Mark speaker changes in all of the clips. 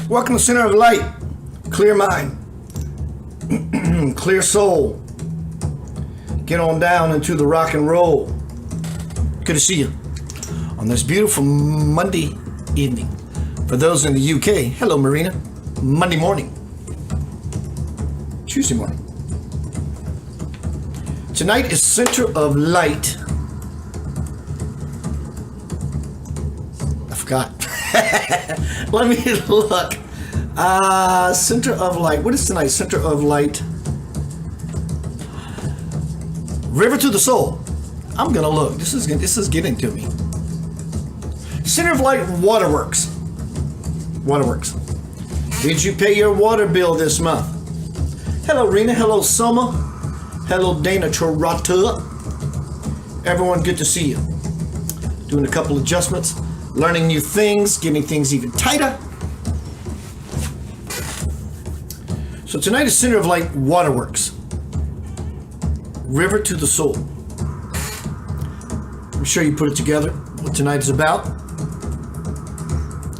Speaker 1: Welcome to Center of Light. Clear mind. Clear soul. Get on down into the rock and roll. Good to see you on this beautiful Monday evening. For those in the UK, hello Marina. Monday morning. Tuesday morning. Tonight is Center of Light. I forgot. Let me look. Center of Light. What is tonight? Center of Light. River to the Soul. I'm gonna look. This is getting to me. Center of Light. Waterworks. Waterworks. Did you pay your water bill this month? Hello Rena. Hello Soma. Hello Dana Torata. Everyone, good to see you. Doing a couple adjustments. Learning new things, getting things even tighter. So tonight is Center of Light. Waterworks. River to the Soul. I'm sure you put it together. What tonight is about.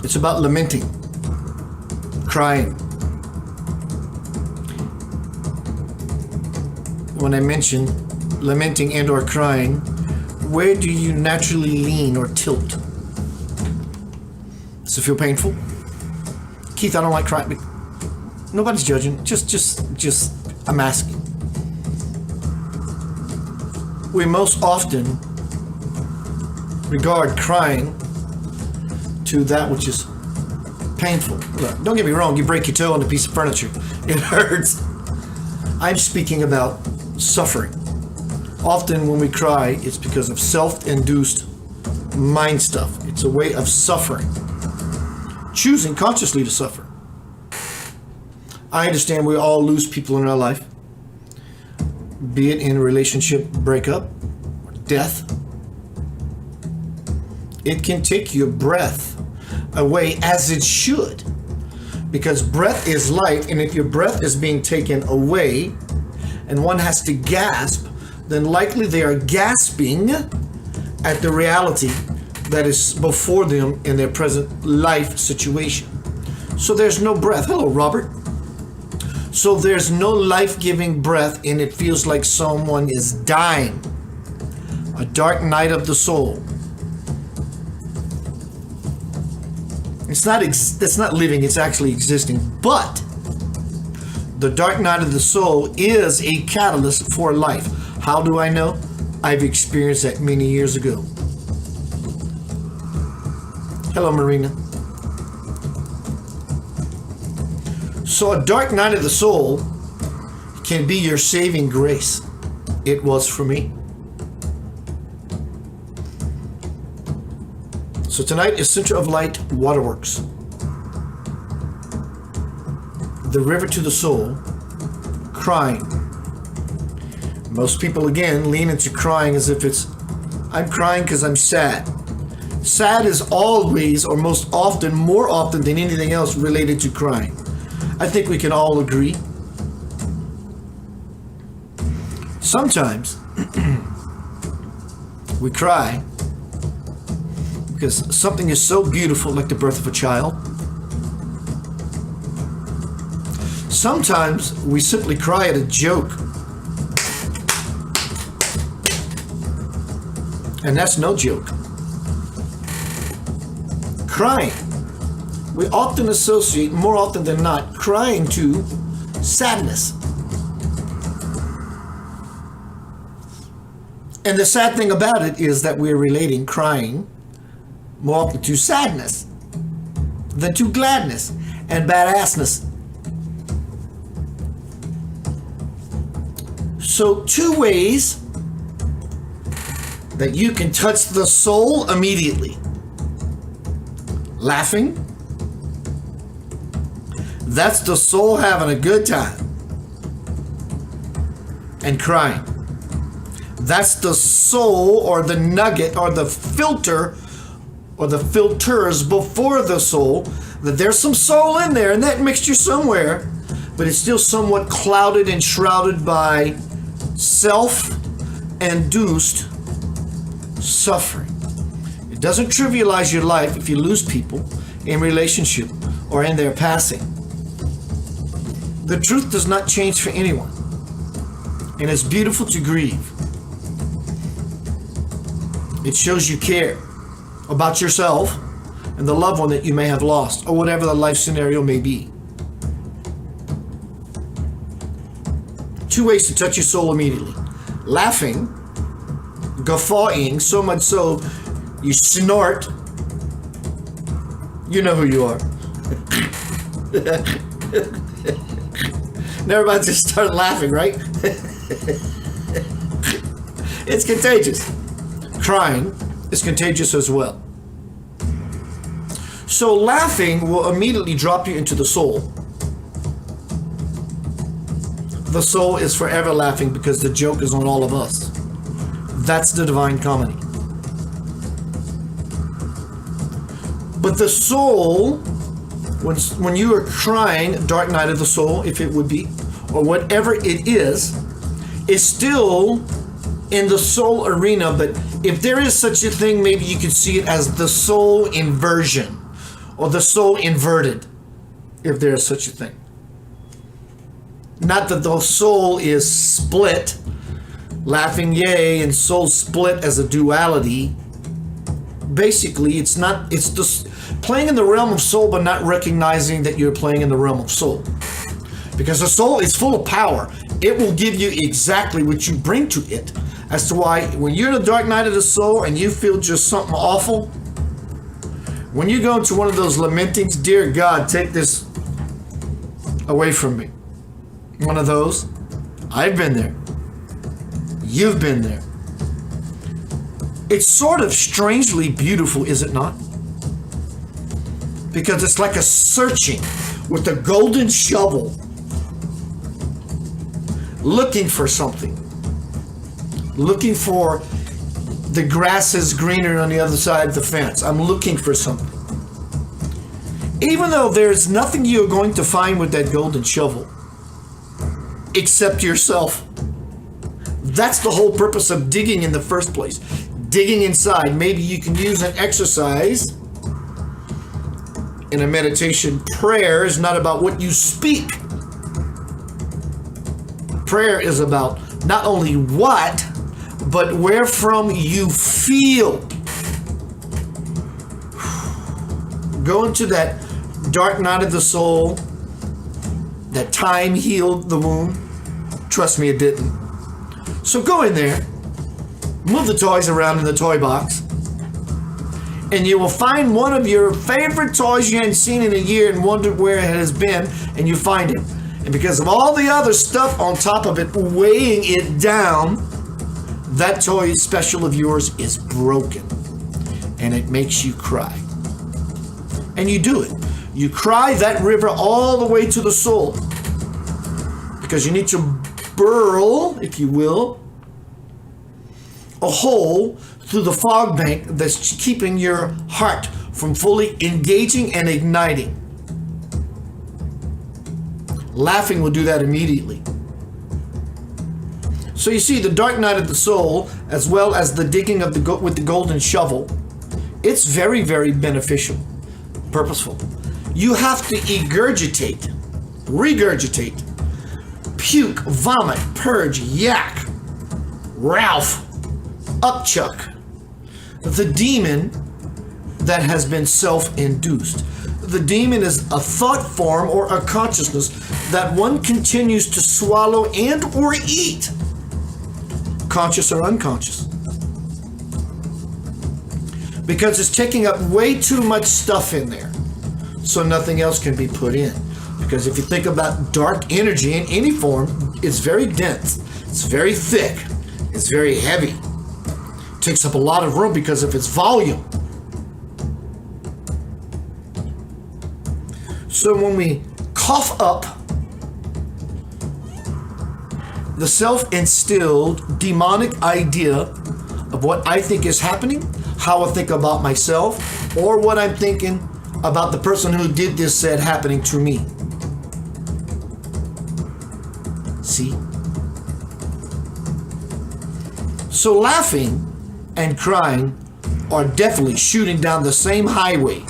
Speaker 1: It's about lamenting. Crying. When I mention lamenting and or crying, where do you naturally lean or tilt? Does it feel painful? Keith, I don't like crying. Nobody's judging. Just I'm asking. We most often regard crying to that which is painful. Look, don't get me wrong. You break your toe on a piece of furniture. It hurts. I'm speaking about suffering. Often when we cry, it's because of self-induced mind stuff. It's a way of suffering. Choosing consciously to suffer. I understand we all lose people in our life, be it in a relationship breakup or death. It can take your breath away, as it should, because breath is life, and if your breath is being taken away and one has to gasp, then likely they are gasping at the reality that is before them in their present life situation. So there's no breath. Hello, Robert. So there's no life-giving breath, and it feels like someone is dying. A dark night of the soul. It's not living, it's actually existing. But the dark night of the soul is a catalyst for life. How do I know? I've experienced that many years ago. Hello, Marina. So a dark night of the soul can be your saving grace. It was for me. So tonight is Center of Light. Waterworks. The river to the soul. Crying. Most people, again, lean into crying as if it's, I'm crying because I'm sad. Sad is always, or most often, more often than anything else, related to crying. I think we can all agree. Sometimes we cry because something is so beautiful, like the birth of a child. Sometimes we simply cry at a joke. And that's no joke. Crying. We often associate, more often than not, crying to sadness. And the sad thing about it is that we're relating crying more often to sadness than to gladness and badassness. So 2 ways that you can touch the soul immediately. Laughing. That's the soul having a good time. And crying. That's the soul, or the nugget, or the filter, or the filters before the soul, that there's some soul in there, and that mixture somewhere, but it's still somewhat clouded and shrouded by self-induced suffering. It doesn't trivialize your life if you lose people in relationship or in their passing. The truth does not change for anyone, and it's beautiful to grieve. It shows you care about yourself and the loved one that you may have lost, or whatever the life scenario may be. 2 ways to touch your soul immediately. Laughing, guffawing, so much so you snort. You know who you are. And everybody just started laughing, right? It's contagious. Crying is contagious as well. So laughing will immediately drop you into the soul. The soul is forever laughing because the joke is on all of us. That's the divine comedy. But the soul, when you are crying, dark night of the soul, if it would be, or whatever it is still in the soul arena. But if there is such a thing, maybe you could see it as the soul inversion, or the soul inverted, if there is such a thing. Not that the soul is split, laughing yay, and soul split as a duality. Basically, it's just playing in the realm of soul, but not recognizing that you're playing in the realm of soul. Because the soul is full of power. It will give you exactly what you bring to it. As to why, when you're in the dark night of the soul and you feel just something awful, when you go into one of those lamentings, dear God, take this away from me. One of those. I've been there. You've been there. It's sort of strangely beautiful, is it not? Because it's like a searching with a golden shovel, looking for something. Looking for the grass is greener on the other side of the fence. I'm looking for something. Even though there's nothing you're going to find with that golden shovel except yourself. That's the whole purpose of digging in the first place. Digging inside. Maybe you can use an exercise in a meditation. Prayer is not about what you speak. Prayer is about not only what, but where from you feel. Go into that dark night of the soul. That time healed the wound. Trust me, it didn't. So go in there, move the toys around in the toy box, and you will find one of your favorite toys you hadn't seen in a year and wondered where it has been, and you find it. And because of all the other stuff on top of it, weighing it down, that toy special of yours is broken. And it makes you cry. And you do it. You cry that river all the way to the soul. Because you need to burrow, if you will, a hole through the fog bank that's keeping your heart from fully engaging and igniting. Laughing will do that immediately. So you see, the dark night of the soul, as well as the digging of with the golden shovel, it's very, very beneficial, purposeful. You have to regurgitate, puke, vomit, purge, yak, Ralph, upchuck, the demon that has been self-induced. The demon is a thought form or a consciousness that one continues to swallow and or eat, conscious or unconscious. Because it's taking up way too much stuff in there, so nothing else can be put in. Because if you think about dark energy in any form, it's very dense, it's very thick, it's very heavy. It takes up a lot of room because of its volume. So when we cough up the self-instilled demonic idea of what I think is happening, how I think about myself, or what I'm thinking about the person who did this said happening to me. See? So laughing and crying are definitely shooting down the same highway.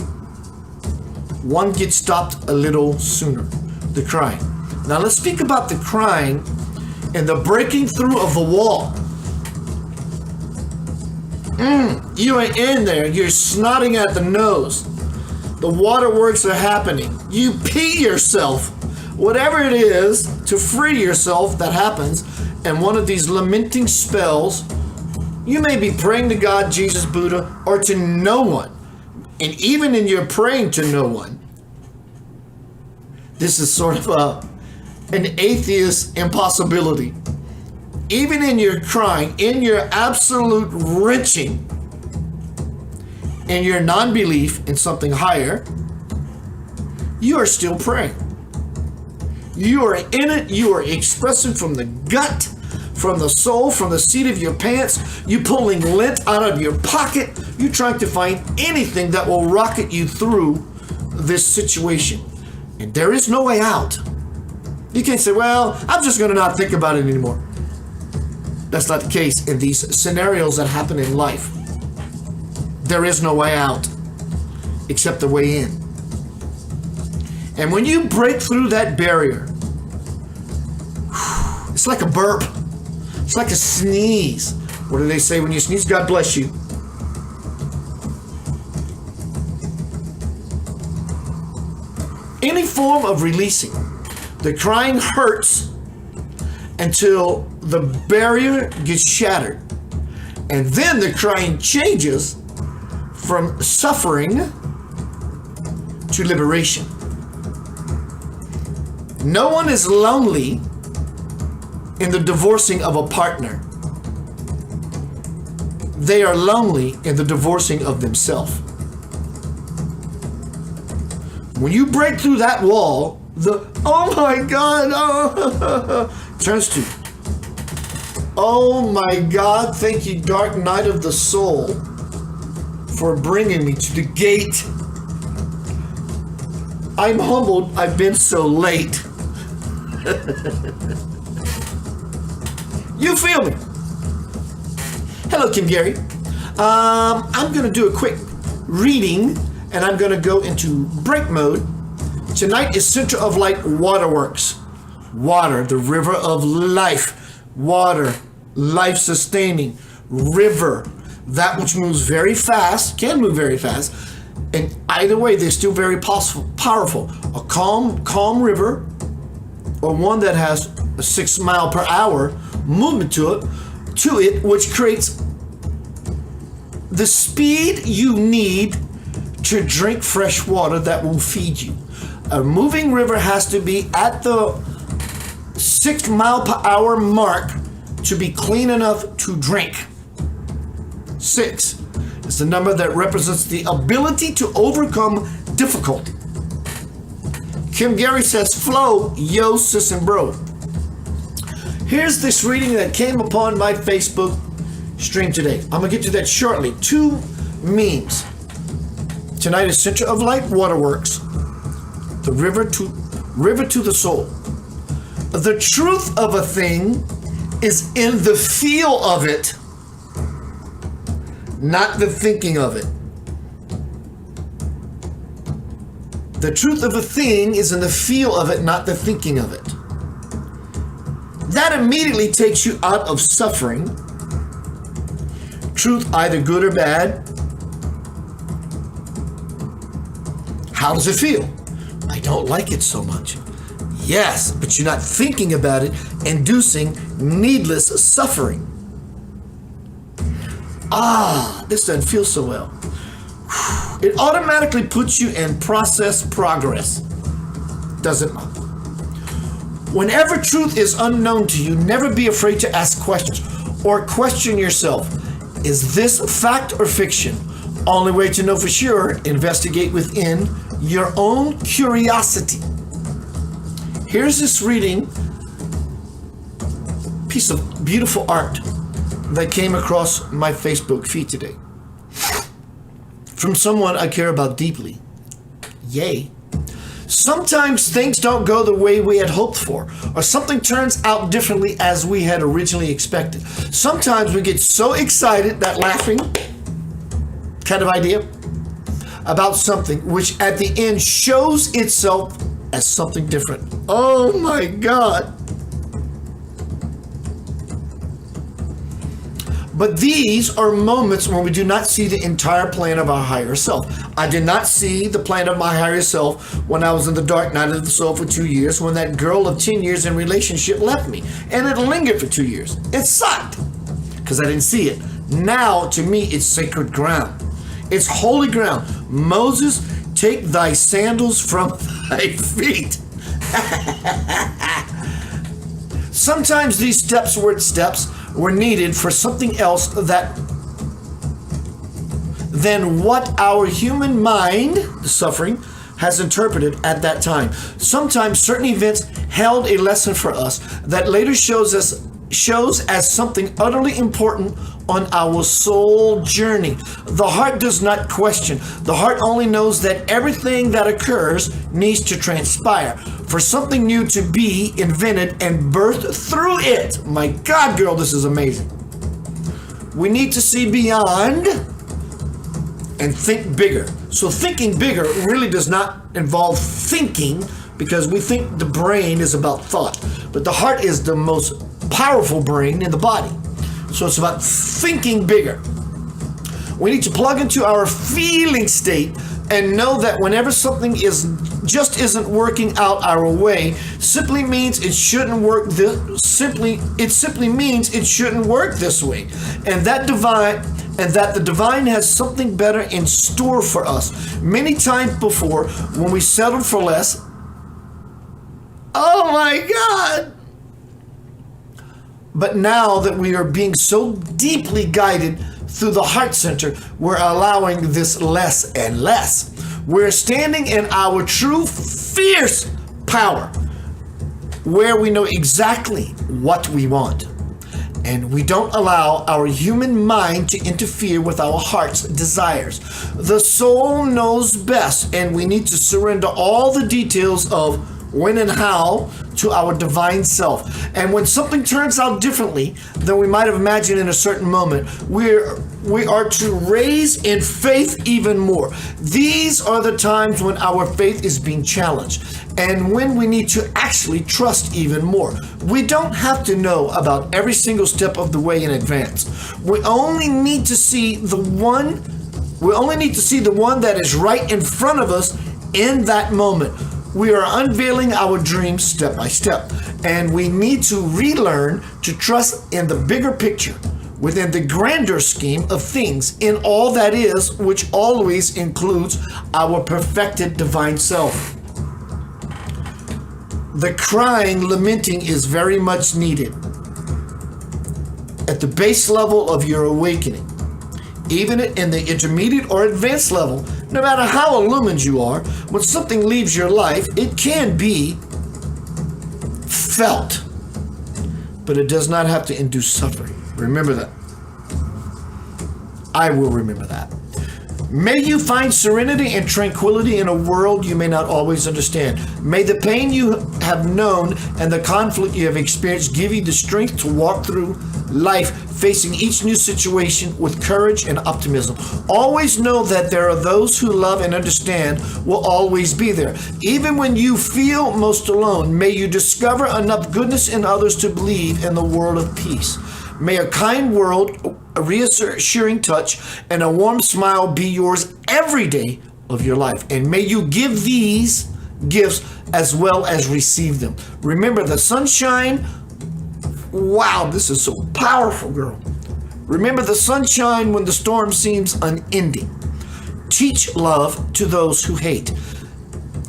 Speaker 1: one gets stopped a little sooner. The crying. Now let's speak about the crying and the breaking through of the wall. You are in there. You're snotting at the nose. The waterworks are happening. You pee yourself. Whatever it is to free yourself, that happens. And one of these lamenting spells, you may be praying to God, Jesus, Buddha, or to no one. And even in your praying to no one, this is sort of an atheist impossibility. Even in your crying, in your absolute wrenching, in your non-belief in something higher, you are still praying. You are in it. You are expressing from the gut, from the soul, from the seat of your pants. You pulling lint out of your pocket. You trying to find anything that will rocket you through this situation. And there is no way out. You can't say, well, I'm just going to not think about it anymore. That's not the case in these scenarios that happen in life. There is no way out except the way in. And when you break through that barrier, it's like a burp. It's like a sneeze. What do they say when you sneeze? God bless you. Any form of releasing. The crying hurts until the barrier gets shattered. And then the crying changes from suffering to liberation. No one is lonely in the divorcing of a partner. They are lonely in the divorcing of themselves. When you break through that wall, the oh my God turns to, oh my God, thank you, dark night of the soul, for bringing me to the gate. I'm humbled, I've been so late. You feel me? Hello, Kim Gary. I'm going to do a quick reading and I'm going to go into break mode. Tonight is Center of Light Waterworks. Water, the river of life. Water, life-sustaining. River, that which moves very fast, can move very fast. And either way, they're still very powerful. A calm river, or one that has a 6 mile per hour movement to it, which creates the speed you need to drink fresh water that will feed you. A moving river has to be at the 6 mile per hour mark to be clean enough to drink. 6 is the number that represents the ability to overcome difficulty. Kim Gary says, flow, yo, sis and bro. Here's this reading that came upon my Facebook stream today. I'm going to get to that shortly. 2 memes. Tonight is Center of Light Waterworks. The river to the soul. The truth of a thing is in the feel of it, not the thinking of it. The truth of a thing is in the feel of it, not the thinking of it. That immediately takes you out of suffering. Truth, either good or bad. How does it feel? I don't like it so much. Yes, but you're not thinking about it, inducing needless suffering. This doesn't feel so well. It automatically puts you in process progress. Does it not? Whenever truth is unknown to you, never be afraid to ask questions or question yourself. Is this fact or fiction? Only way to know for sure, investigate within your own curiosity. Here's this reading, piece of beautiful art that came across my Facebook feed today. From someone I care about deeply. Yay. Sometimes things don't go the way we had hoped for, or something turns out differently as we had originally expected. Sometimes we get so excited that laughing kind of idea. about something which at the end shows itself as something different. Oh my God. But these are moments when we do not see the entire plan of our higher self. I did not see the plan of my higher self when I was in the dark night of the soul for 2 years, when that girl of 10 years in relationship left me. And it lingered for 2 years. It sucked because I didn't see it. Now, to me, it's sacred ground. It's holy ground. Moses, take thy sandals from thy feet. Sometimes these steps were needed for something else than what our human mind, the suffering, has interpreted at that time. Sometimes certain events held a lesson for us that later shows as something utterly important on our soul journey. The heart does not question. The heart only knows that everything that occurs needs to transpire for something new to be invented and birthed through it. My God, girl, this is amazing. We need to see beyond and think bigger. So thinking bigger really does not involve thinking, because we think the brain is about thought, but the heart is the most powerful brain in the body. So it's about thinking bigger. We need to plug into our feeling state and know that whenever something isn't working out our way, simply means it shouldn't work this simply means it shouldn't work this way. And that the divine has something better in store for us. Many times before, when we settled for less, oh my God! But now that we are being so deeply guided through the heart center, we're allowing this less and less. We're standing in our true fierce power, where we know exactly what we want. And we don't allow our human mind to interfere with our heart's desires. The soul knows best, and we need to surrender all the details of when and how to our divine self. And when something turns out differently than we might have imagined in a certain moment, we are to raise in faith even more. These are the times when our faith is being challenged and when we need to actually trust even more. We don't have to know about every single step of the way in advance. We only need to see the one that is right in front of us in that moment. We are unveiling our dreams step by step, and we need to relearn to trust in the bigger picture, within the grander scheme of things, in all that is, which always includes our perfected divine self. The crying, lamenting is very much needed at the base level of your awakening. Even in the intermediate or advanced level, no matter how illumined you are, when something leaves your life, it can be felt, but it does not have to induce suffering. Remember that. I will remember that. May you find serenity and tranquility in a world you may not always understand. May the pain you have known and the conflict you have experienced give you the strength to walk through life, facing each new situation with courage and optimism. Always know that there are those who love and understand will always be there. Even when you feel most alone, may you discover enough goodness in others to believe in the world of peace. May a kind word, a reassuring touch, and a warm smile be yours every day of your life. And may you give these gifts as well as receive them. Remember the sunshine. Wow, this is so powerful, girl. Remember the sunshine when the storm seems unending. Teach love to those who hate,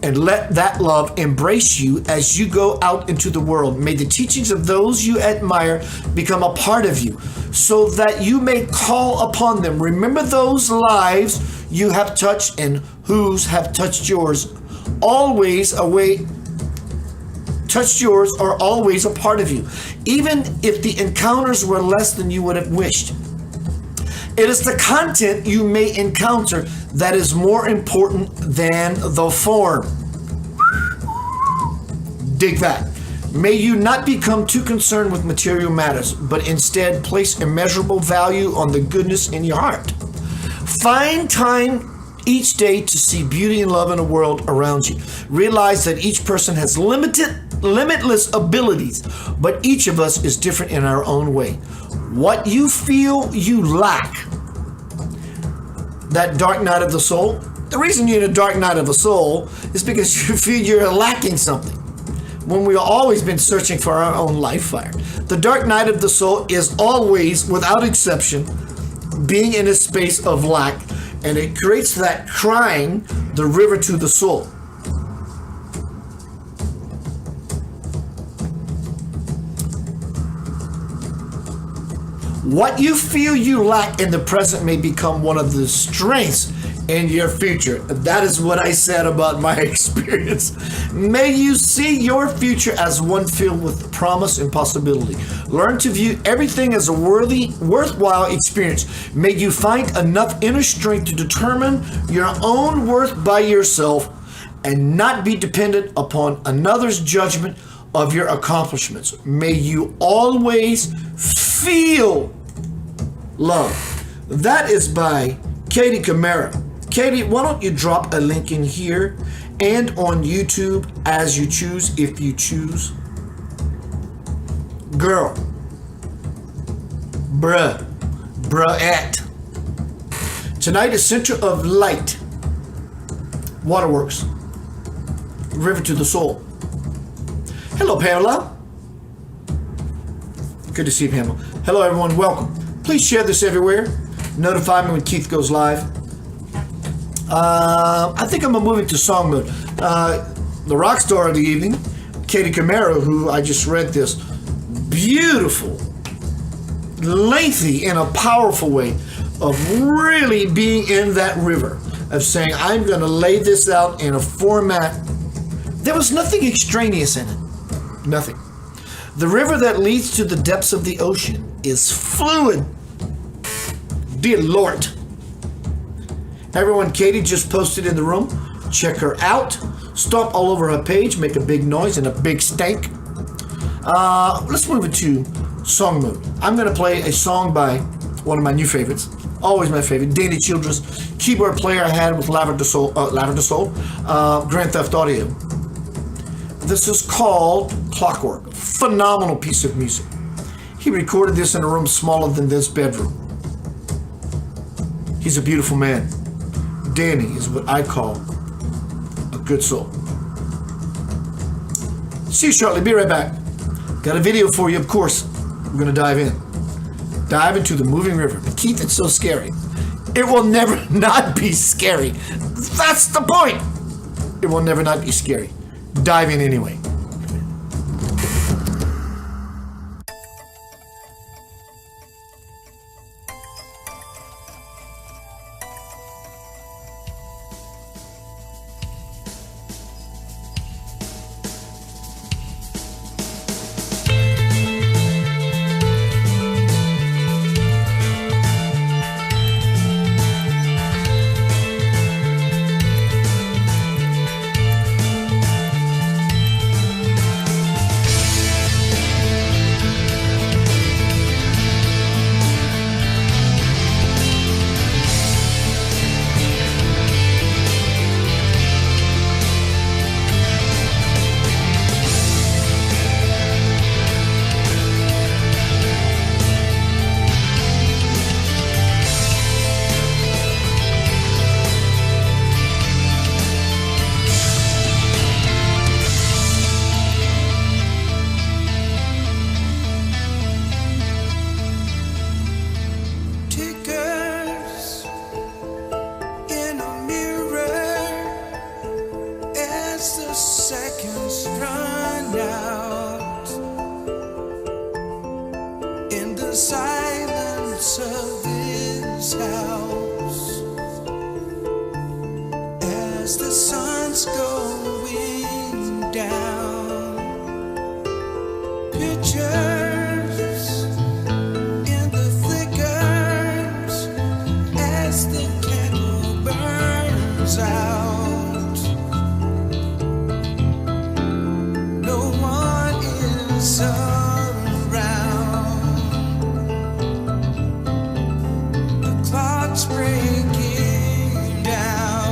Speaker 1: and let that love embrace you as you go out into the world. May the teachings of those you admire become a part of you, so that you may call upon them. Remember those lives you have touched and whose have touched yours. Touched yours are always a part of you, even if the encounters were less than you would have wished. It is the content you may encounter that is more important than the form. Dig that. May you not become too concerned with material matters, but instead place immeasurable value on the goodness in your heart. Find time each day to see beauty and love in the world around you. Realize that each person has limitless abilities, but each of us is different in our own way. What you feel you lack, that dark night of the soul, the reason you're in a dark night of the soul is because you feel you're lacking something, when we've always been searching for our own life fire. The dark night of the soul is always, without exception, being in a space of lack, and it creates that crying, the river to the soul. What you feel you lack in the present may become one of the strengths in your future. That is what I said about my experience. May you see your future as one filled with promise and possibility. Learn to view everything as a worthwhile experience. May you find enough inner strength to determine your own worth by yourself and not be dependent upon another's judgment of your accomplishments. May you always feel love. That is by Katie Camara. Katie, why don't you drop a link in here and on YouTube as you choose, if you choose. Girl. Bruh-ette. Tonight is Center of Light. Waterworks. River to the Soul. Hello, Pamela. Good to see you, Pamela. Hello, everyone. Welcome. Please share this everywhere. Notify me when Keith goes live. I think I'm going to move into song mode. The rock star of the evening, Katie Camaro, who I just read this beautiful, lengthy, in a powerful way of really being in that river, of saying, I'm going to lay this out in a format. There was nothing extraneous in it. Nothing. The river that leads to the depths of the ocean is fluid. Dear Lord. Everyone, Katie just posted in the room. Check her out. Stomp all over her page. Make a big noise and a big stank. Let's move into song mode. I'm going to play a song by one of my new favorites. Always my favorite. Danny Childress, keyboard player I had with Lavender Soul, Grand Theft Audio. This is called Clockwork. Phenomenal piece of music. He recorded this in a room smaller than this bedroom. He's a beautiful man. Danny is what I call a good soul. See you shortly. Be right back. Got a video for you, of course. We're going to dive in. Dive into the moving river. But Keith, it's so scary. It will never not be scary. That's the point. It will never not be scary. Dive in anyway.
Speaker 2: Silence of this house as the sun's going down. Pictures in the flickers as the candle burns out. No one is breaking down.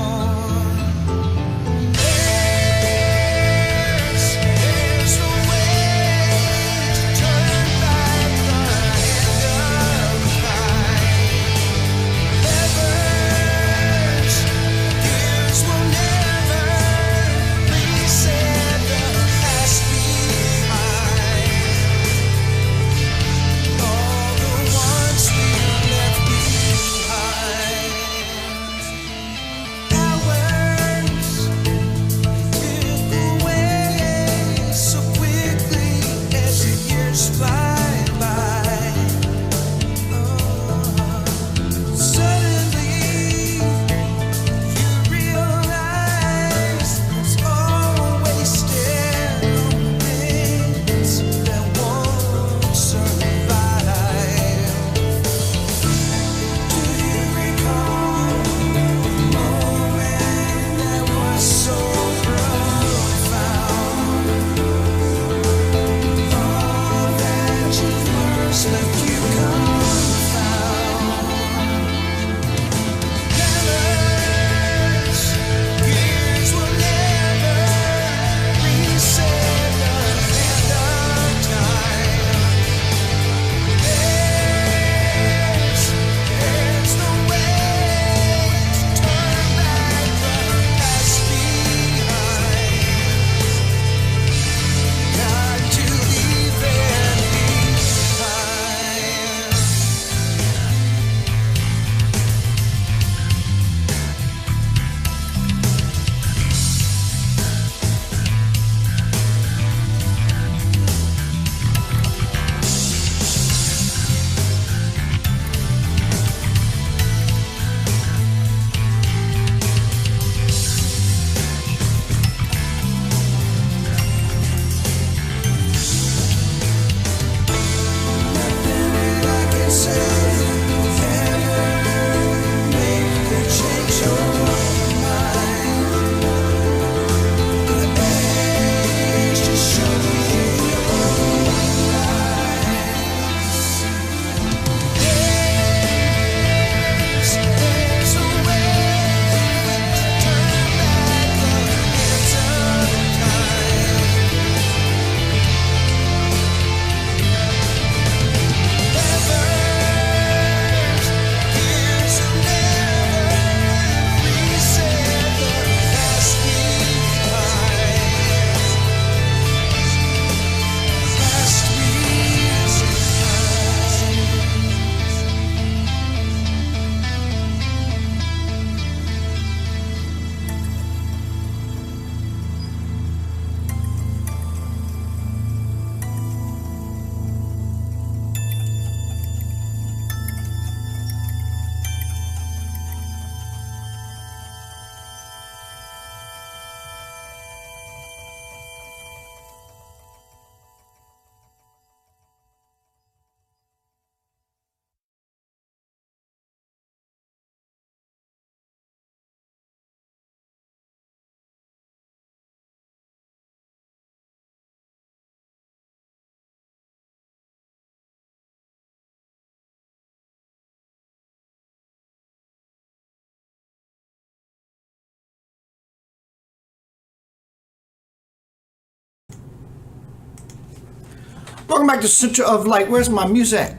Speaker 1: Welcome back to Center of Light. Where's my music?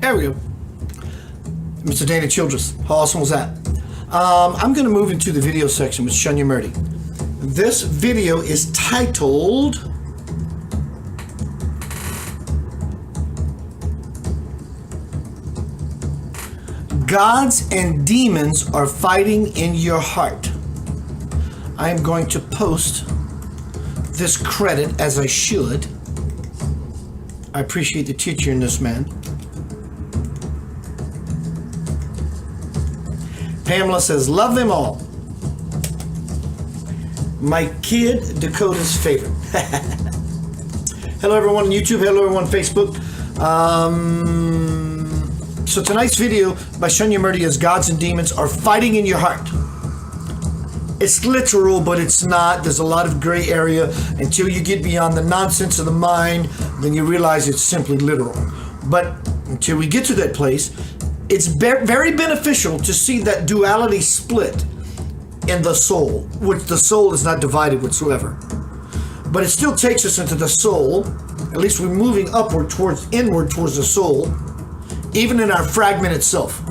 Speaker 1: There we go. Mr. Dana Childress. How awesome was that? I'm going to move into the video section with Shunyamurti. This video is titled Gods and Demons Are Fighting in Your Heart. I am going to post this credit as I should. I appreciate the teacher in this, man. Pamela says, love them all. My kid, Dakota's favorite. Hello everyone on YouTube, hello everyone on Facebook. So tonight's video by Shunyamurti is Gods and Demons Are Fighting in Your Heart. It's literal, but it's not. There's a lot of gray area until you get beyond the nonsense of the mind, then you realize it's simply literal. But until we get to that place, it's very beneficial to see that duality split in the soul, which the soul is not divided whatsoever. But it still takes us into the soul, at least we're moving upward inward towards the soul, even in our fragmented self,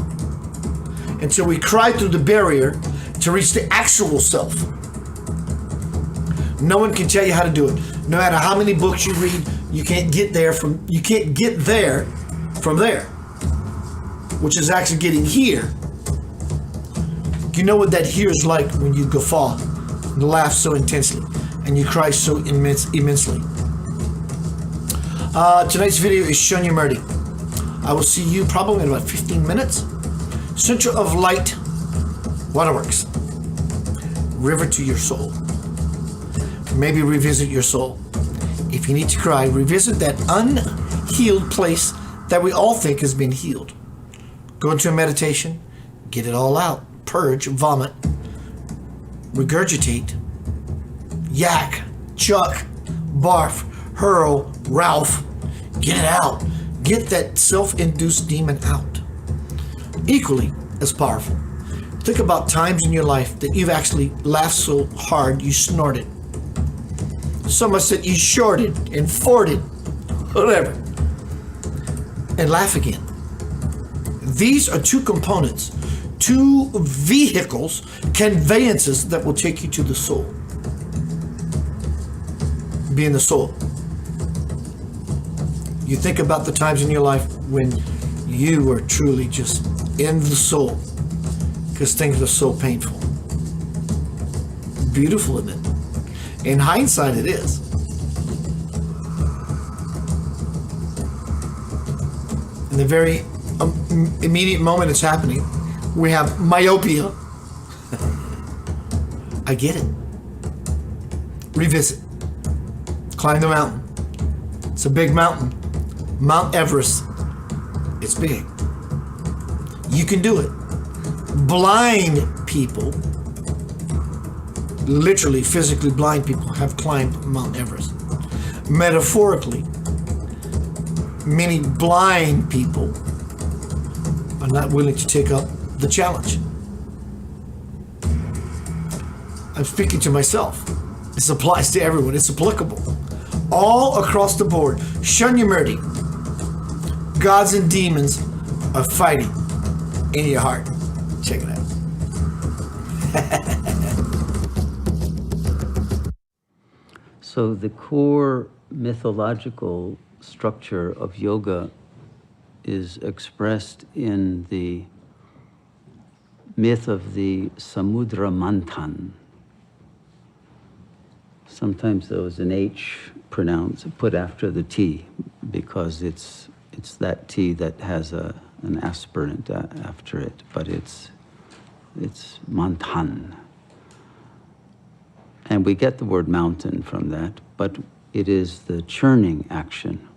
Speaker 1: until we cry through the barrier to reach the actual self. No one can tell you how to do it. No matter how many books you read, you can't get there from there, which is actually getting here. You know what that here is like when you guffaw and laugh so intensely and you cry so immensely. Tonight's video is Shunyamurti. I will see you probably in about 15 minutes. Center of Light, Waterworks. River to your soul. Maybe revisit your soul. If you need to cry, revisit that unhealed place that we all think has been healed. Go into a meditation, get it all out, purge, vomit, regurgitate, yak, chuck, barf, hurl, Ralph, get it out. Get that self-induced demon out. Equally as powerful. Think about times in your life that you've actually laughed so hard you snorted. So much that you shorted and forted, whatever, and laugh again. These are two components, two vehicles, conveyances that will take you to the soul. Be in the soul. You think about the times in your life when you were truly just in the soul, because things are so painful. Beautiful, isn't it? In hindsight, it is. In the very immediate moment it's happening, we have myopia. I get it. Revisit. Climb the mountain. It's a big mountain. Mount Everest. It's big. You can do it. Blind people, literally physically blind people, have climbed Mount Everest. Metaphorically, many blind people are not willing to take up the challenge. I'm speaking to myself. This applies to everyone. It's applicable. All across the board. Shunyamurti. Gods and demons are fighting in your heart. Check it out.
Speaker 3: So the core mythological structure of yoga is expressed in the myth of the Samudra Manthan. Sometimes there was an H put after the T because it's that T that has an aspirant after it, but it's Manthan. And we get the word mountain from that, but it is the churning action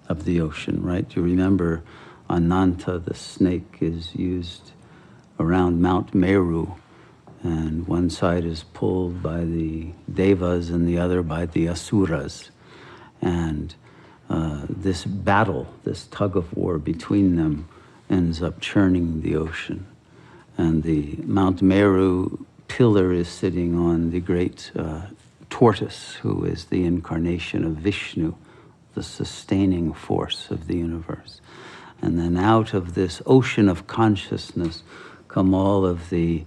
Speaker 3: of the ocean, right? You remember Ananta, the snake, is used around Mount Meru, and one side is pulled by the devas and the other by the asuras. And this battle, this tug of war between them ends up churning the ocean. And the Mount Meru pillar is sitting on the great tortoise, who is the incarnation of Vishnu, the sustaining force of the universe. And then out of this ocean of consciousness come all of the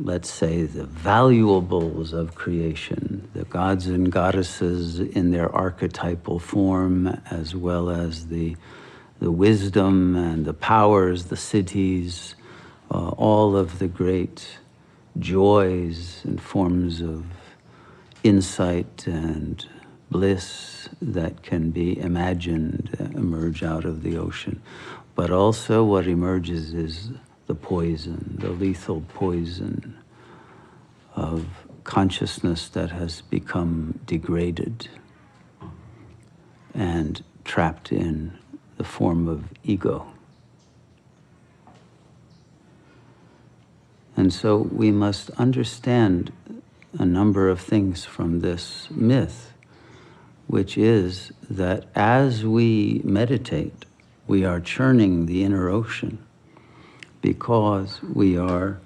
Speaker 3: let's say, the valuables of creation, the gods and goddesses in their archetypal form, as well as the wisdom and the powers, the cities, all of the great joys and forms of insight and bliss that can be imagined emerge out of the ocean. But also what emerges is the poison, the lethal poison of consciousness that has become degraded and trapped in the form of ego. And so we must understand a number of things from this myth, which is that as we meditate, we are churning the inner ocean because we are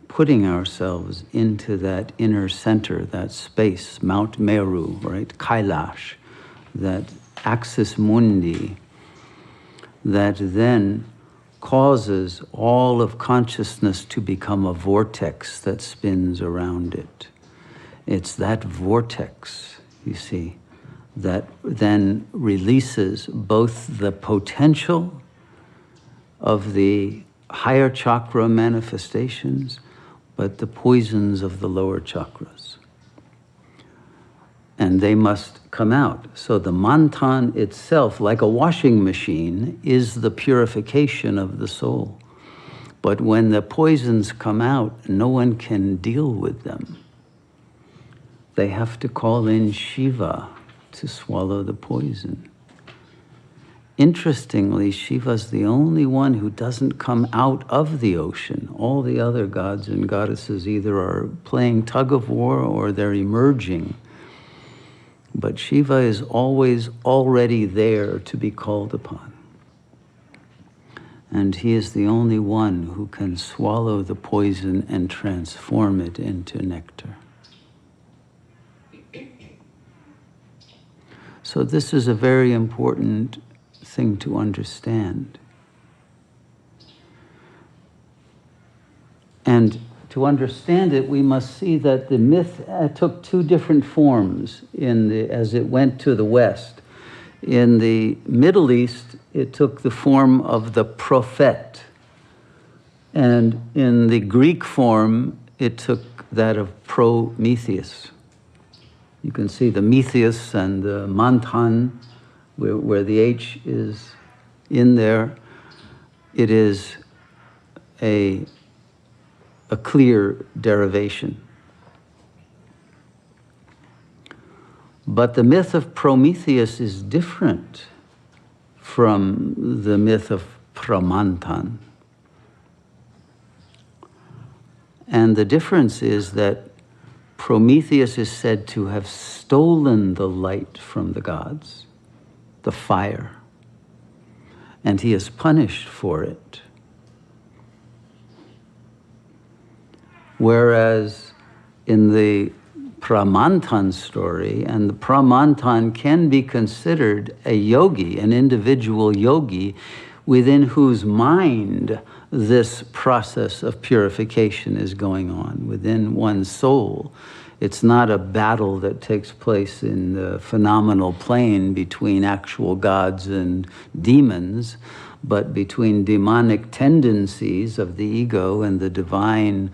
Speaker 3: putting ourselves into that inner center, that space, Mount Meru, right, Kailash, that axis mundi, that then causes all of consciousness to become a vortex that spins around it. It's that vortex, you see, that then releases both the potential of the higher chakra manifestations, but the poisons of the lower chakras. And they must come out. So the mantan itself, like a washing machine, is the purification of the soul. But when the poisons come out, no one can deal with them. They have to call in Shiva to swallow the poison. Interestingly, Shiva's the only one who doesn't come out of the ocean. All the other gods and goddesses either are playing tug of war or they're emerging. But Shiva is always already there to be called upon. And he is the only one who can swallow the poison and transform it into nectar. So this is a very important thing to understand. And to understand it, we must see that the myth took two different forms as it went to the West. In the Middle East, it took the form of the prophet. And in the Greek form, it took that of Prometheus. You can see the Metheus and the Mantan, where the H is in there. It is a clear derivation. But the myth of Prometheus is different from the myth of Pramantan. And the difference is that Prometheus is said to have stolen the light from the gods, the fire, and he is punished for it. Whereas in the Pramantan story, and the Pramantan can be considered a yogi, an individual yogi, within whose mind this process of purification is going on, within one's soul. It's not a battle that takes place in the phenomenal plane between actual gods and demons, but between demonic tendencies of the ego and the divine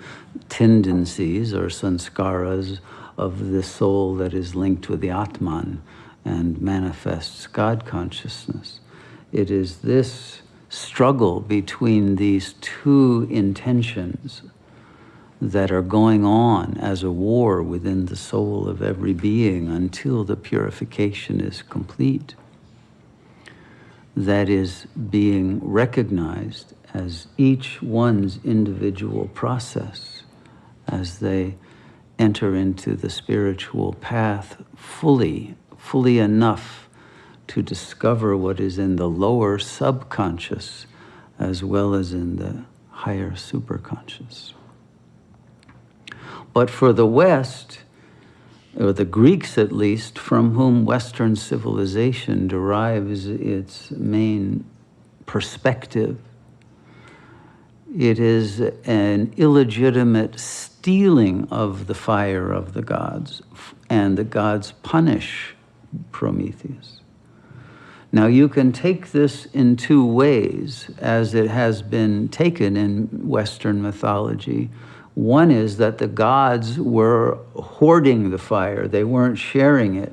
Speaker 3: tendencies or sanskaras of the soul that is linked with the Atman and manifests God consciousness. It is this struggle between these two intentions that are going on as a war within the soul of every being until the purification is complete, that is being recognized as each one's individual process as they enter into the spiritual path fully enough to discover what is in the lower subconscious as well as in the higher superconscious. But for the West, or the Greeks at least, from whom Western civilization derives its main perspective. It is an illegitimate stealing of the fire of the gods, and the gods punish Prometheus. Now you can take this in two ways, as it has been taken in Western mythology. One is that the gods were hoarding the fire, they weren't sharing it.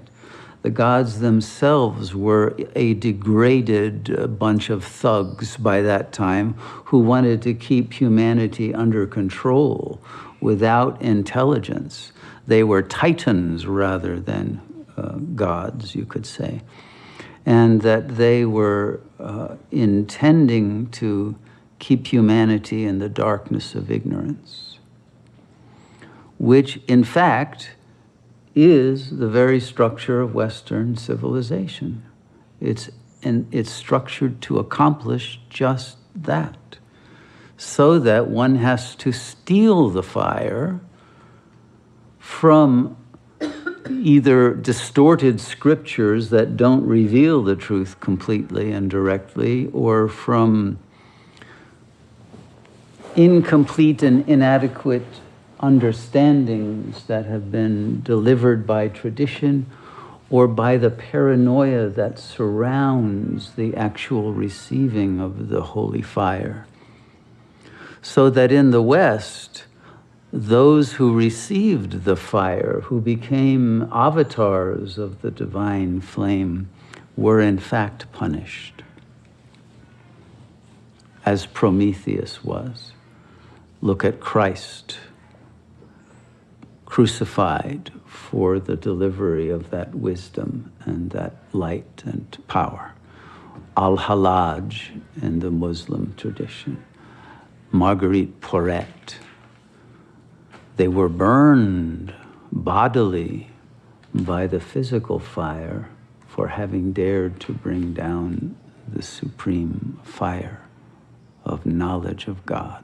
Speaker 3: The gods themselves were a degraded bunch of thugs by that time who wanted to keep humanity under control without intelligence. They were titans rather than gods, you could say. And that they were intending to keep humanity in the darkness of ignorance, which in fact is the very structure of Western civilization. It's structured to accomplish just that, so that one has to steal the fire from either distorted scriptures that don't reveal the truth completely and directly, or from incomplete and inadequate understandings that have been delivered by tradition, or by the paranoia that surrounds the actual receiving of the holy fire. So that in the West, those who received the fire, who became avatars of the divine flame, were in fact punished, as Prometheus was. Look at Christ, crucified for the delivery of that wisdom and that light and power. Al-Hallaj in the Muslim tradition. Marguerite Porete. They were burned bodily by the physical fire for having dared to bring down the supreme fire of knowledge of God.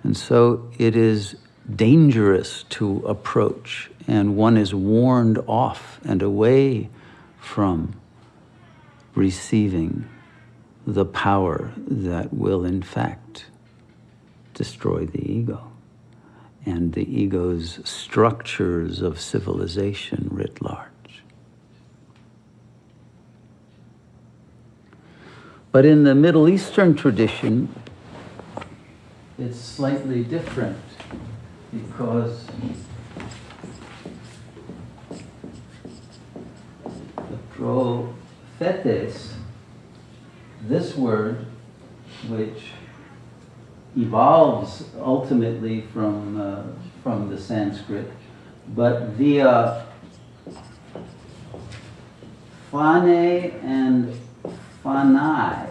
Speaker 3: And so it is dangerous to approach, and one is warned off and away from receiving the power that will in fact destroy the ego and the ego's structures of civilization writ large. But in the Middle Eastern tradition, it's slightly different, because the prophetes, this word, which evolves ultimately from the Sanskrit, but via phane and phanai.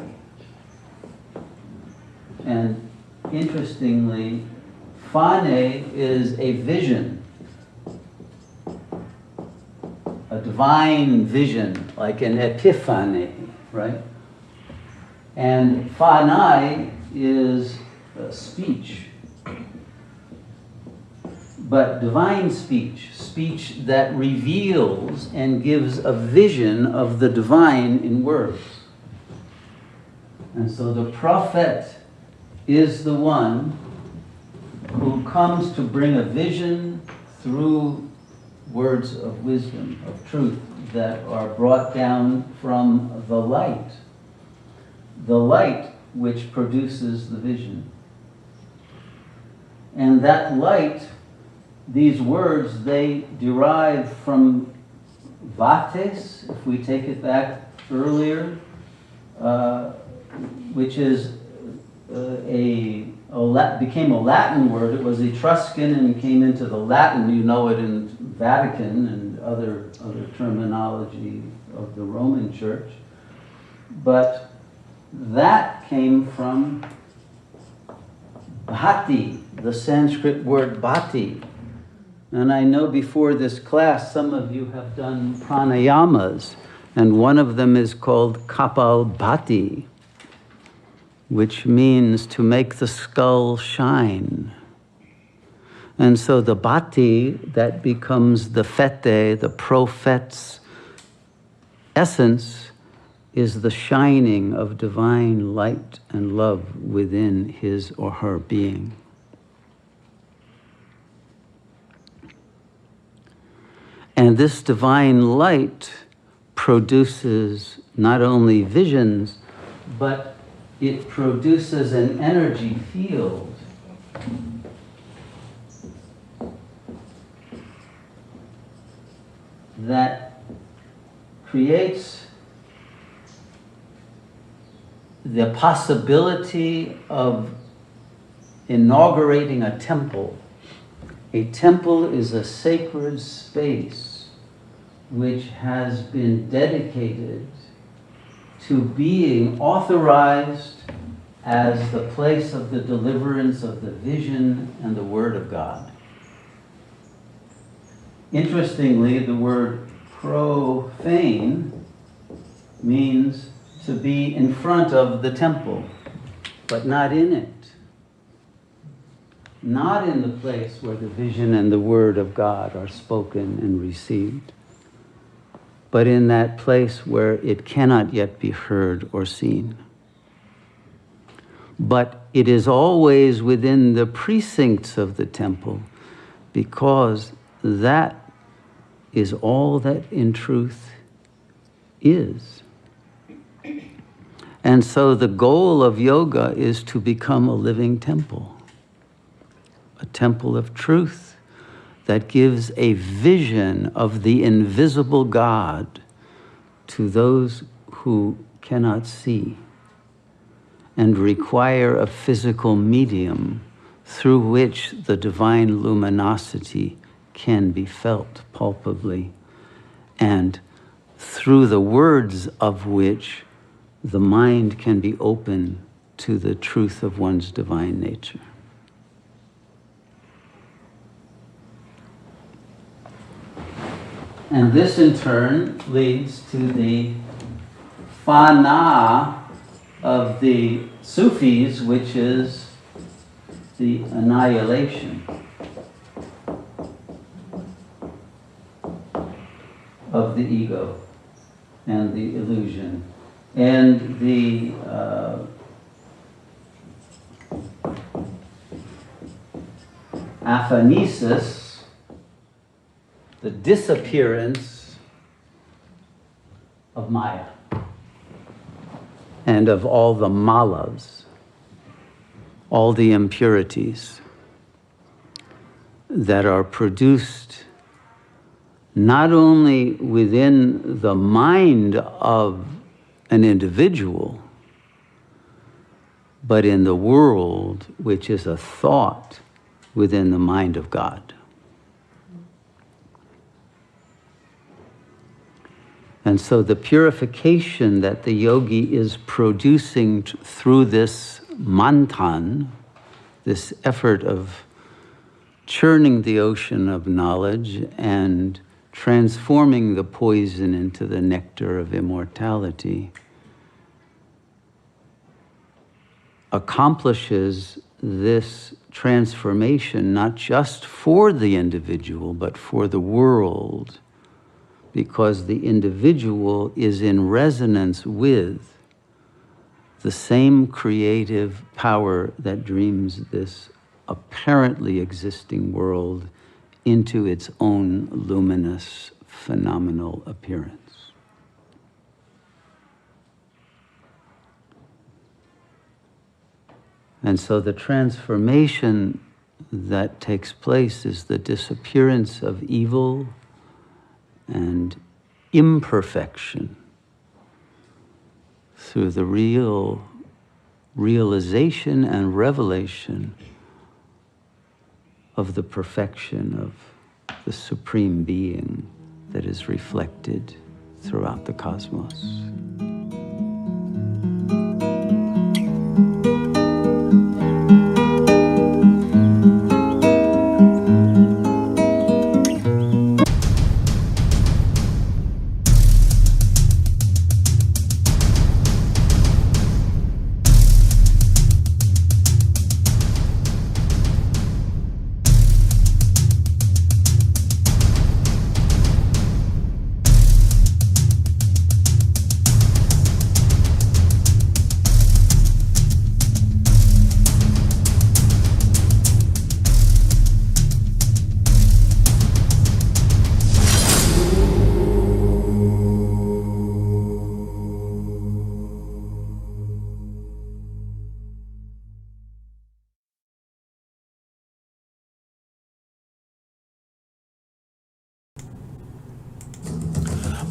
Speaker 3: And interestingly, phane is a vision, a divine vision, like an epiphany, right? And phanai is speech, but divine speech, speech that reveals and gives a vision of the divine in words. And so the prophet is the one who comes to bring a vision through words of wisdom, of truth, that are brought down from the light which produces the vision. And that light, these words, they derive from vates, if we take it back earlier, which is became a Latin word. It was Etruscan and came into the Latin. You know it in Vatican and other terminology of the Roman Church. But that came from bhati, the Sanskrit word bhati. And I know before this class, some of you have done pranayamas, and one of them is called kapalbhati, which means to make the skull shine. And so the bhati that becomes the fete, the prophet's essence, is the shining of divine light and love within his or her being. And this divine light produces not only visions, but it produces an energy field that creates the possibility of inaugurating a temple. A temple is a sacred space which has been dedicated to being authorized as the place of the deliverance of the vision and the Word of God. Interestingly, the word profane means to be in front of the temple, but not in it. Not in the place where the vision and the Word of God are spoken and received, but in that place where it cannot yet be heard or seen. But it is always within the precincts of the temple, because that is all that in truth is. And so the goal of yoga is to become a living temple, a temple of truth that gives a vision of the invisible God to those who cannot see and require a physical medium through which the divine luminosity can be felt palpably, and through the words of which the mind can be open to the truth of one's divine nature. And this in turn leads to the fana of the Sufis, which is the annihilation of the ego and the illusion, and the aphanesis, the disappearance of Maya and of all the malas, all the impurities that are produced not only within the mind of an individual, but in the world, which is a thought within the mind of God. And so the purification that the yogi is producing through this manthan, this effort of churning the ocean of knowledge and transforming the poison into the nectar of immortality, accomplishes this transformation not just for the individual, but for the world, because the individual is in resonance with the same creative power that dreams this apparently existing world into its own luminous, phenomenal appearance. And so the transformation that takes place is the disappearance of evil and imperfection through the realization and revelation of the perfection of the Supreme Being that is reflected throughout the cosmos.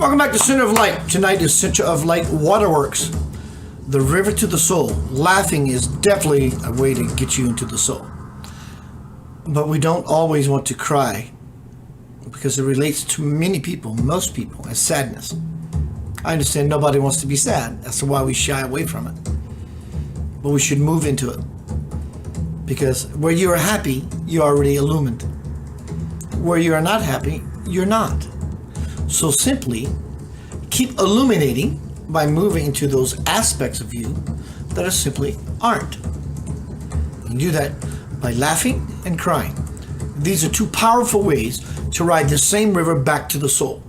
Speaker 1: Welcome back to Center of Light. Tonight is Center of Light Waterworks, the river to the soul. Laughing is definitely a way to get you into the soul. But we don't always want to cry because it relates to many people, most people, as sadness. I understand nobody wants to be sad. That's why we shy away from it. But we should move into it. Because where you are happy, you're already illumined. Where you are not happy, you're not. So simply keep illuminating by moving into those aspects of you that are simply aren't. You do that by laughing and crying. These are two powerful ways to ride the same river back to the soul.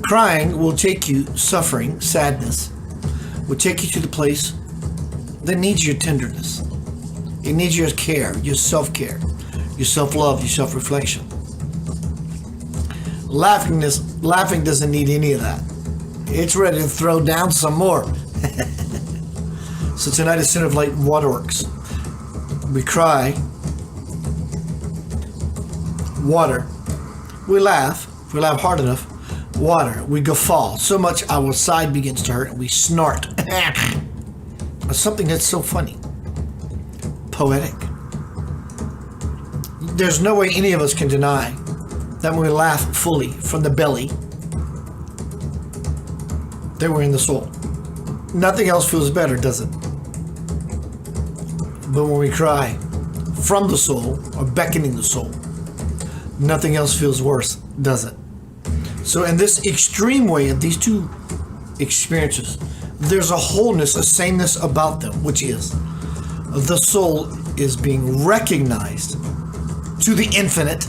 Speaker 1: Crying will take you, suffering, sadness, will take you to the place that needs your tenderness. It needs your care, your self-care, your self-love, your self-reflection. Laughing doesn't need any of that. It's ready to throw down some more. So tonight is Center of Light Waterworks. We cry, water. We laugh. If we laugh hard enough, water. We guffaw so much our side begins to hurt and we snort. Something that's so funny. Poetic. There's no way any of us can deny that when we laugh fully from the belly, that we're in the soul. Nothing else feels better, does it? But when we cry from the soul, or beckoning the soul, nothing else feels worse, does it? So in this extreme way, of these two experiences, there's a wholeness, a sameness about them, which is the soul is being recognized to the infinite,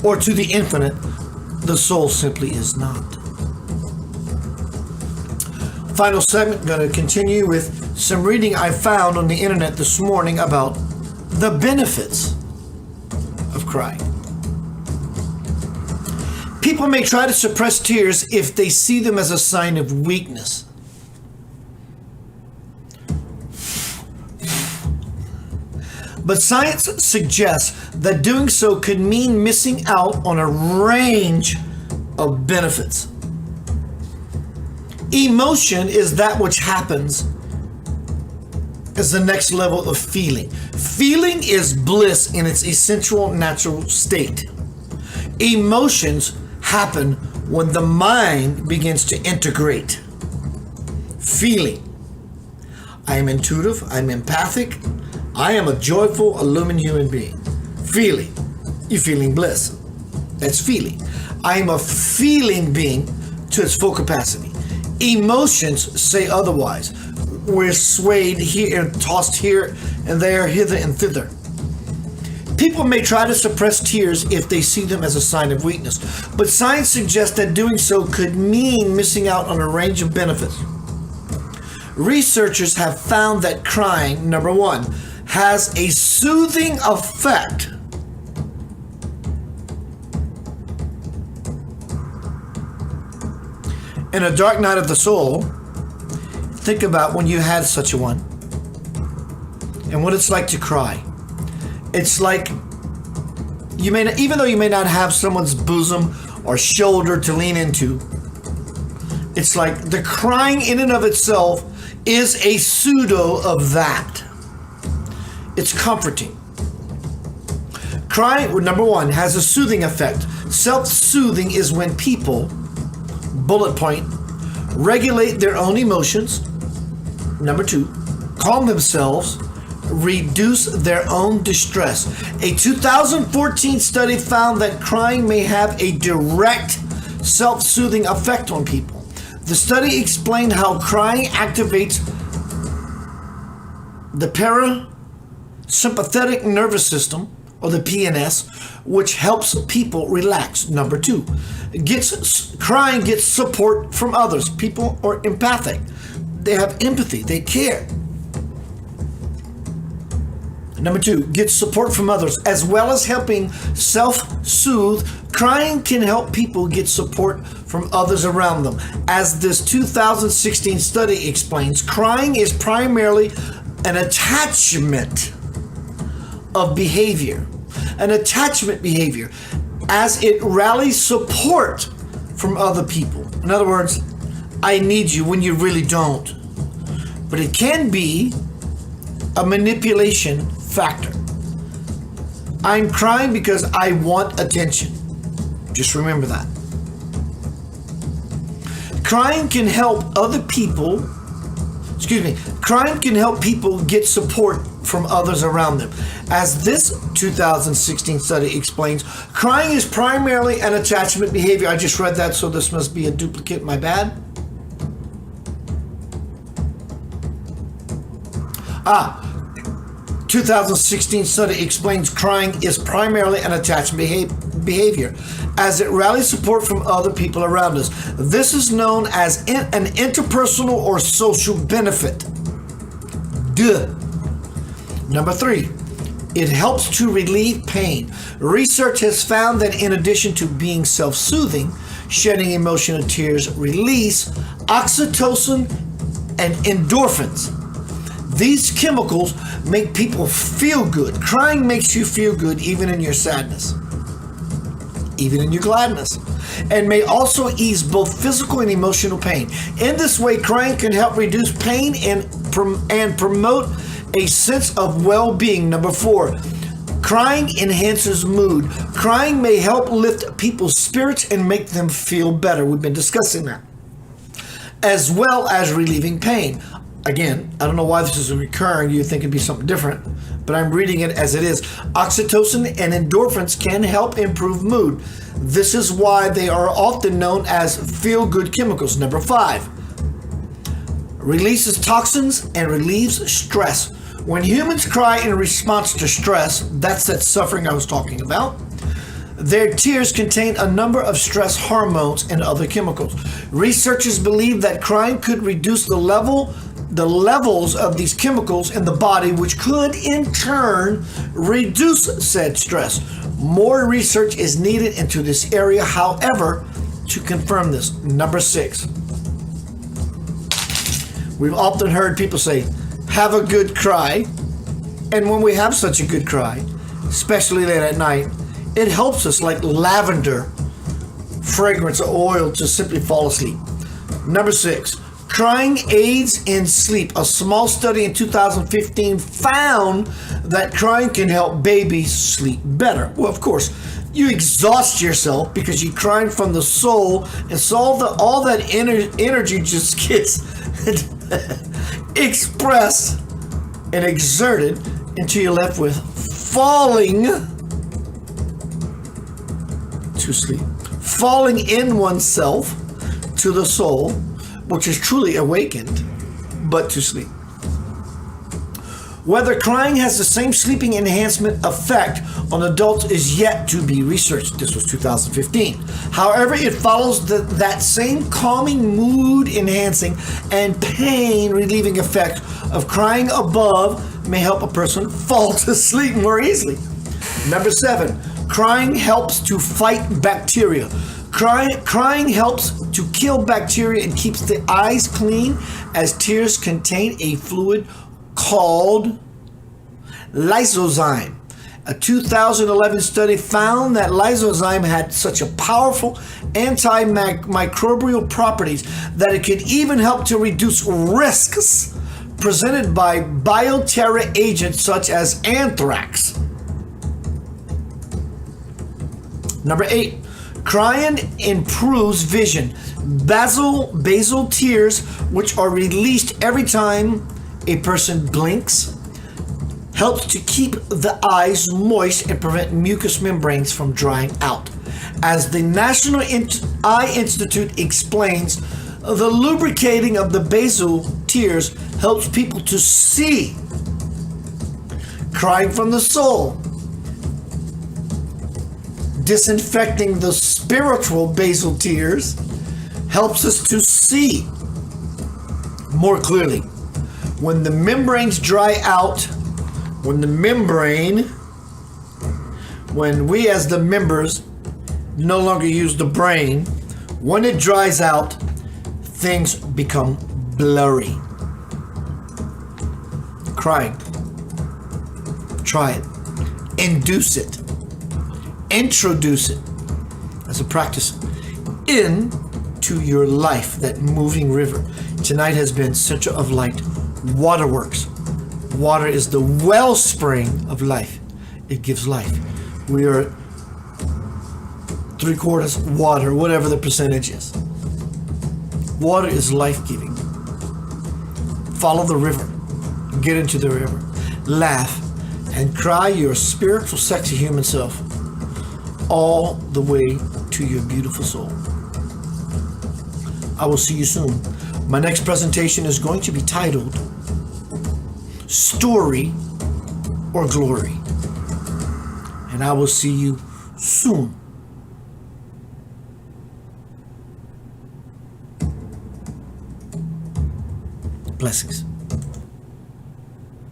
Speaker 1: or to the infinite, the soul simply is not. Final segment, going to continue with some reading I found on the internet this morning about the benefits of crying. People may try to suppress tears if they see them as a sign of weakness. But science suggests that doing so could mean missing out on a range of benefits. Emotion is that which happens as the next level of feeling. Feeling is bliss in its essential natural state. Emotions happen when the mind begins to integrate. Feeling. I am intuitive, I'm empathic, I am a joyful, illumined human being. Feeling. You're feeling bliss. That's feeling. I am a feeling being to its full capacity. Emotions say otherwise. We're swayed here and tossed here and there, hither and thither. People may try to suppress tears if they see them as a sign of weakness, but science suggests that doing so could mean missing out on a range of benefits. Researchers have found that crying, number one, has a soothing effect. In a dark night of the soul, think about when you had such a one and what it's like to cry. It's like you may not, even though you may not have someone's bosom or shoulder to lean into, it's like the crying in and of itself is a pseudo of that. It's comforting. Crying, number one, has a soothing effect. Self-soothing is when people, bullet point, regulate their own emotions. Number two, calm themselves, reduce their own distress. A 2014 study found that crying may have a direct self-soothing effect on people. The study explained how crying activates the parasympathetic nervous system, or the PNS, which helps people relax. Number two, crying gets support from others. People are empathic. They have empathy. They care. Number two, gets support from others, as well as helping self-soothe. Crying can help people get support from others around them. As this 2016 study explains, crying is primarily an attachment of behavior. An attachment behavior, as it rallies support from other people. In other words, I need you when you really don't. But it can be a manipulation factor. I'm crying because I want attention. Just remember that. Crying can help other people, crying can help people get support from others around them. As this 2016 study explains, crying is primarily an attachment behavior. I just read that, so this must be a duplicate, my bad. 2016 study explains crying is primarily an attachment behavior as it rallies support from other people around us. This is known as an interpersonal or social benefit. Duh. Number 3, it helps to relieve pain. Research has found that in addition to being self-soothing, shedding emotional tears release oxytocin and endorphins. These chemicals make people feel good. Crying makes you feel good even in your sadness, even in your gladness, and may also ease both physical and emotional pain. In this way, crying can help reduce pain and promote a sense of well-being. Number 4, crying enhances mood. Crying may help lift people's spirits and make them feel better. We've been discussing that. As well as relieving pain. Again, I don't know why this is recurring. You'd think it'd be something different, but I'm reading it as it is. Oxytocin and endorphins can help improve mood. This is why they are often known as feel-good chemicals. Number 5, releases toxins and relieves stress. When humans cry in response to stress, that's that suffering I was talking about, their tears contain a number of stress hormones and other chemicals. Researchers believe that crying could reduce the levels of these chemicals in the body, which could in turn reduce said stress. More research is needed into this area, however, to confirm this. Number 6, we've often heard people say, have a good cry. And when we have such a good cry, especially late at night, it helps us like lavender, fragrance, or oil to simply fall asleep. Number 6, crying aids in sleep. A small study in 2015 found that crying can help babies sleep better. Well, of course, you exhaust yourself because you're crying from the soul, and so all that energy just gets expressed and exerted until you're left with falling to sleep. Falling in oneself to the soul, which is truly awakened, but to sleep. Whether crying has the same sleeping enhancement effect on adults is yet to be researched. This was 2015. However, it follows that same calming, mood enhancing, and pain relieving effect of crying above may help a person fall to sleep more easily. Number 7, crying helps to fight bacteria. Crying helps to kill bacteria and keeps the eyes clean, as tears contain a fluid called lysozyme. A 2011 study found that lysozyme had such a powerful antimicrobial properties that it could even help to reduce risks presented by bioterror agents such as anthrax. Number 8, crying improves vision. Basal tears, which are released every time a person blinks, helps to keep the eyes moist and prevent mucous membranes from drying out. As the National Eye Institute explains, the lubricating of the basal tears helps people to see. Crying from the soul, disinfecting the spiritual basal tears, helps us to see more clearly. When the membranes dry out, when we as the members no longer use the brain, when it dries out, things become blurry. Crying. Try it. Induce it. Introduce it as a practice into your life, that moving river. Tonight has been Center of Light, Waterworks. Water is the wellspring of life. It gives life. We are 3/4 water, whatever the percentage is. Water is life-giving. Follow the river. Get into the river. Laugh and cry your spiritual, sexy human self all the way to your beautiful soul. I will see you soon. My next presentation is going to be titled Story or Glory. And I will see you soon. Blessings.